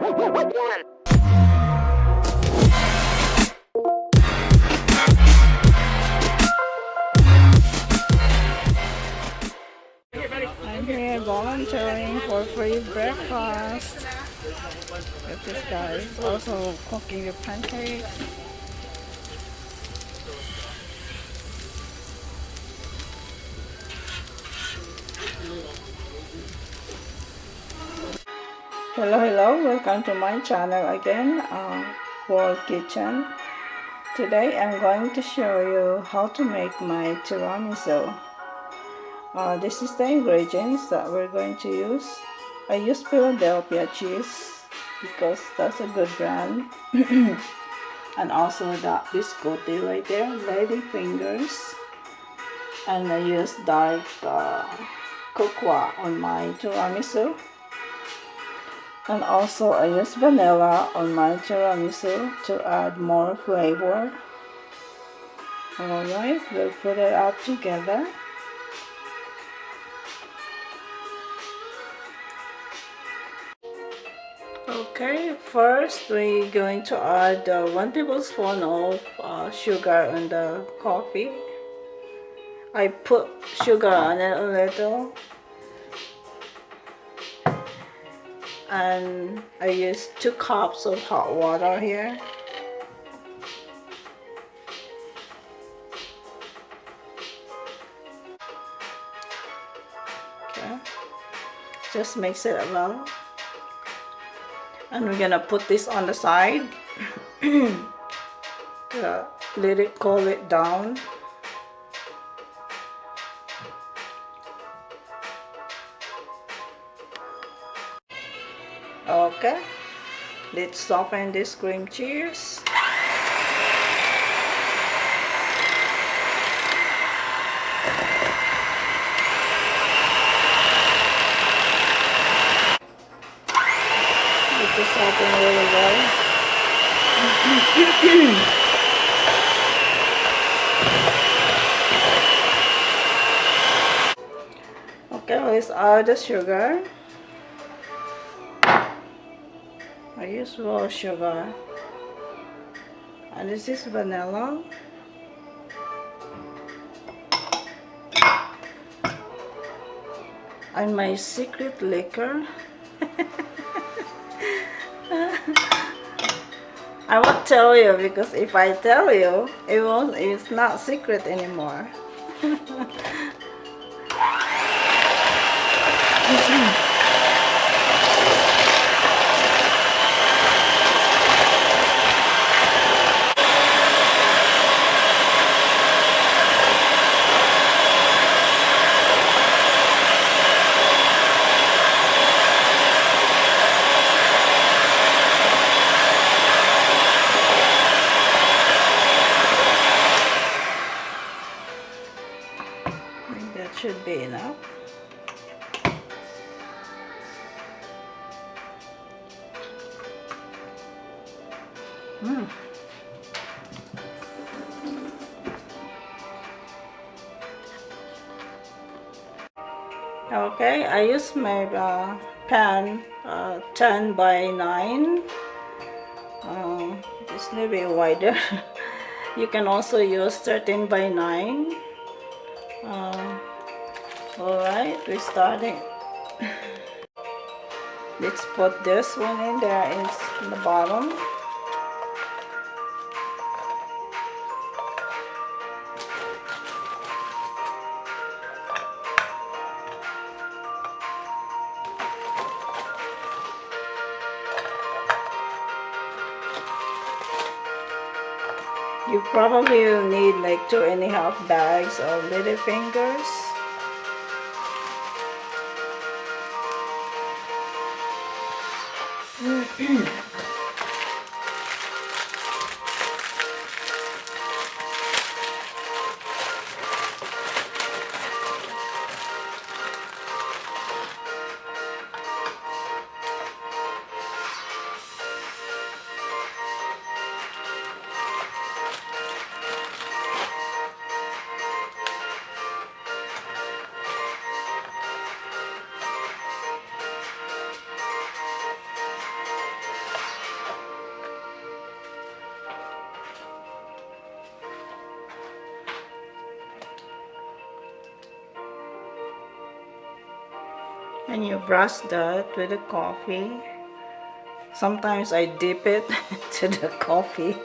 I'm here volunteering for free breakfast. With this guy is also cooking the pancakes. Hello, welcome to my channel again, World Kitchen. Today I'm going to show you how to make my tiramisu. This is the ingredients that we're going to use. I use Philadelphia cheese because that's a good brand. And also that biscotti right there, ladyfingers. And I use dark cocoa on my tiramisu. And also I use vanilla on my tiramisu to add more flavor. Alright, we'll put it all together. Okay, first we're going to add 1 tablespoon of sugar in the coffee. I put sugar on it a little. And I use 2 cups of hot water here. Okay, just mix it well. And we're gonna put this on the side to let it cool it down. Okay, let's soften this cream cheese. Let this soften really well. Okay, let's add the sugar. I use raw sugar, and this is vanilla, and my secret liquor. I won't tell you, because if I tell you, it's not secret anymore. That should be enough. Okay, I use my pan 10 by 9. Just a little bit wider. You can also use 13 by 9. Alright, we're starting. Let's put this one in there in the bottom. You probably will need like 2.5 bags of ladyfingers. And you brush that with the coffee. Sometimes I dip it to the coffee.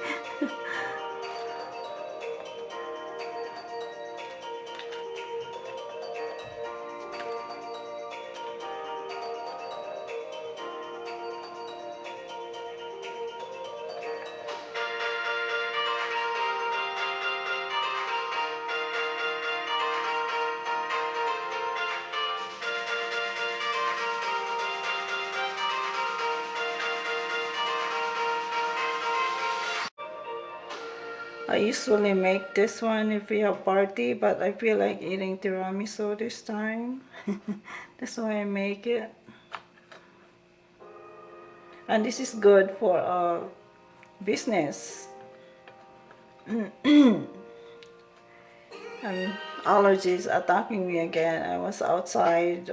I usually make this one if we have party, but I feel like eating tiramisu this time. That's why I make it. And this is good for business. And allergies attacking me again. I was outside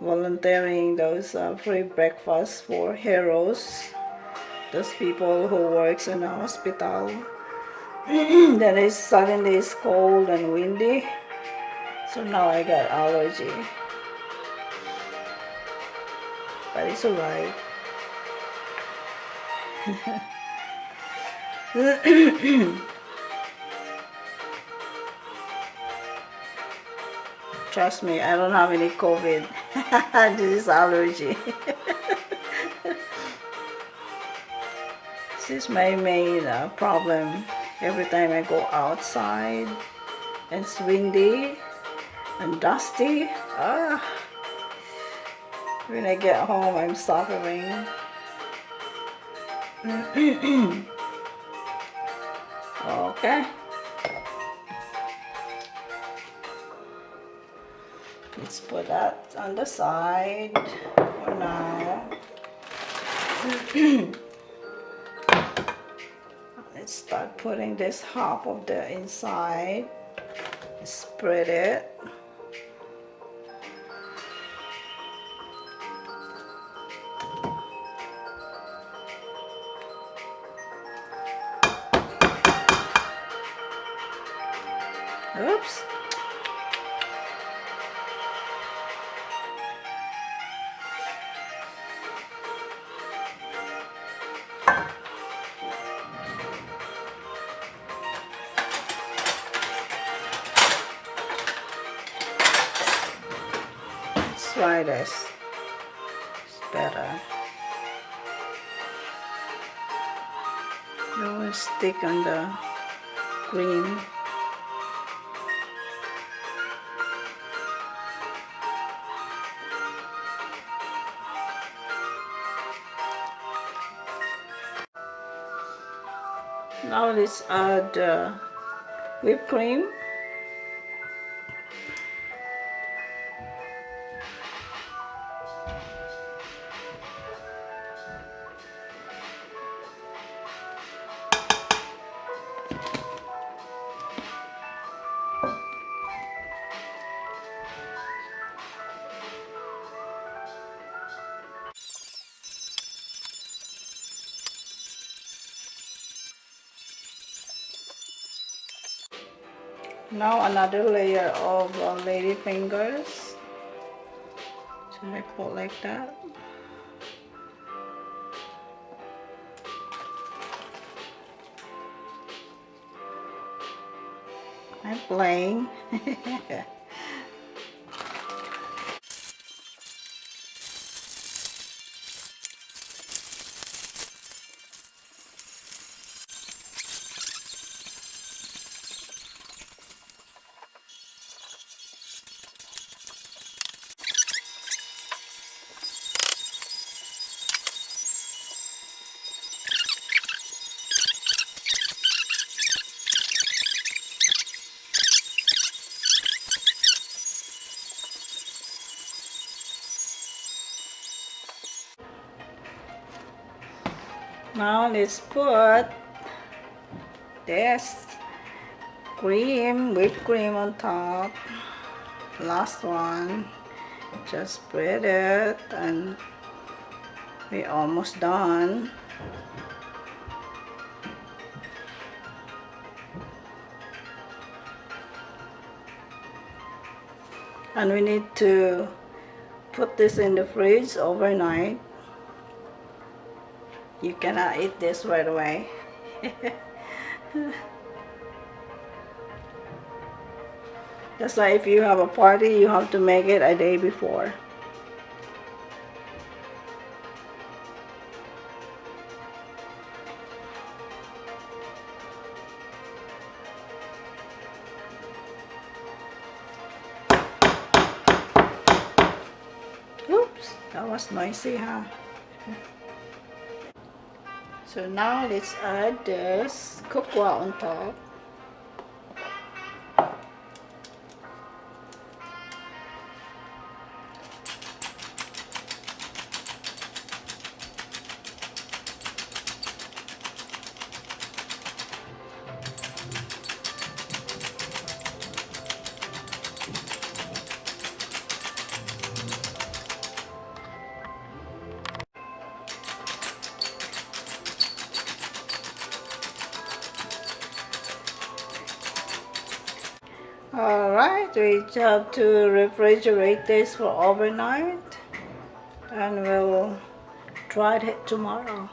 volunteering those free breakfasts for heroes, those people who works in a hospital. Then it suddenly is cold and windy, so now I got allergy, but it's alright. Trust me, I don't have any COVID. This is allergy. This is my main problem. Every time I go outside, and it's windy and dusty. When I get home, I'm suffering. Okay. Let's put that on the side for now. Let's start putting this half of the inside. Spread it. Oops. Let's try this. It's better. You will stick on the cream. Now let's add whipped cream. Now another layer of ladyfingers. So I put like that. I'm playing. Now let's put this cream, whipped cream on top. Last one. Just spread it and we're almost done. And we need to put this in the fridge overnight. You cannot eat this right away. That's why if you have a party, you have to make it a day before. Oops, that was noisy, huh? So now let's add this cocoa on top. Alright, we have to refrigerate this for overnight and we'll try it tomorrow.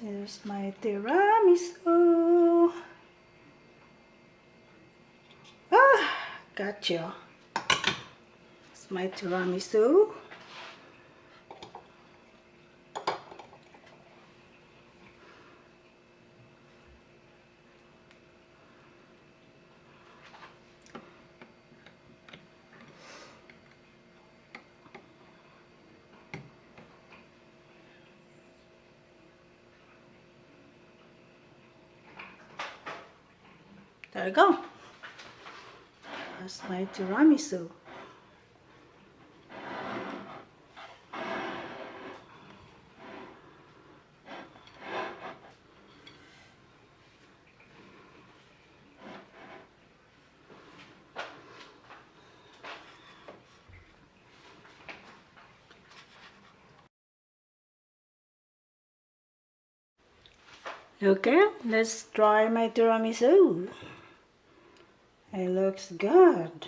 Here's my tiramisu. Gotcha. It's my tiramisu. There you go. That's my tiramisu. Okay, let's try my tiramisu. It looks good.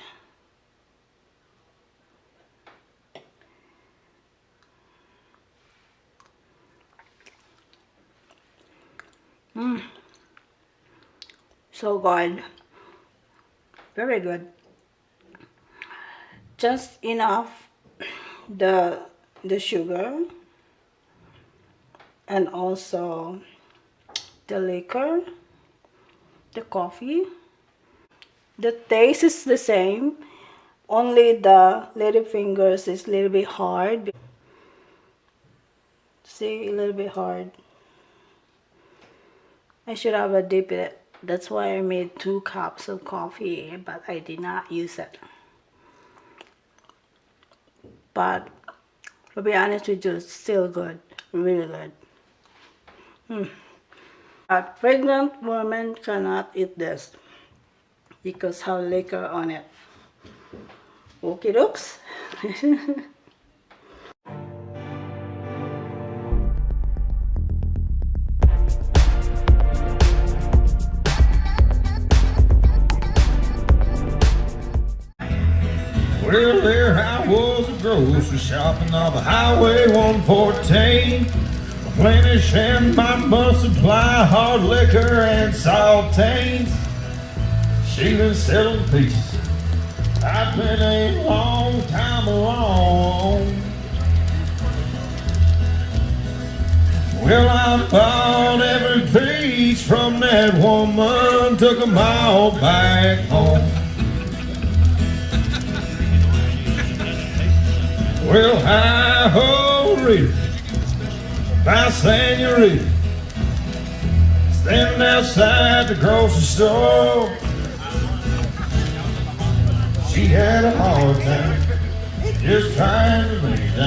So good. Very good. Just enough the sugar and also the liquor, the coffee. The taste is the same, only the ladyfingers is a little bit hard. See, a little bit hard. I should have dipped it. That's why I made 2 cups of coffee, but I did not use it. But to be honest with you, it's still good, really good. But pregnant women cannot eat this because have liquor on it. Okie dokes. Well, there I was a grocery shopping on the Highway 114, replenishing my month's supply, hard liquor and saltines. She was selling peaches. I've been a long time alone. Well, I bought every piece from that woman, took 'em all back home. Well, hi-ho, Rita, my senorita, standing outside the grocery store. She had a hard time just trying to make it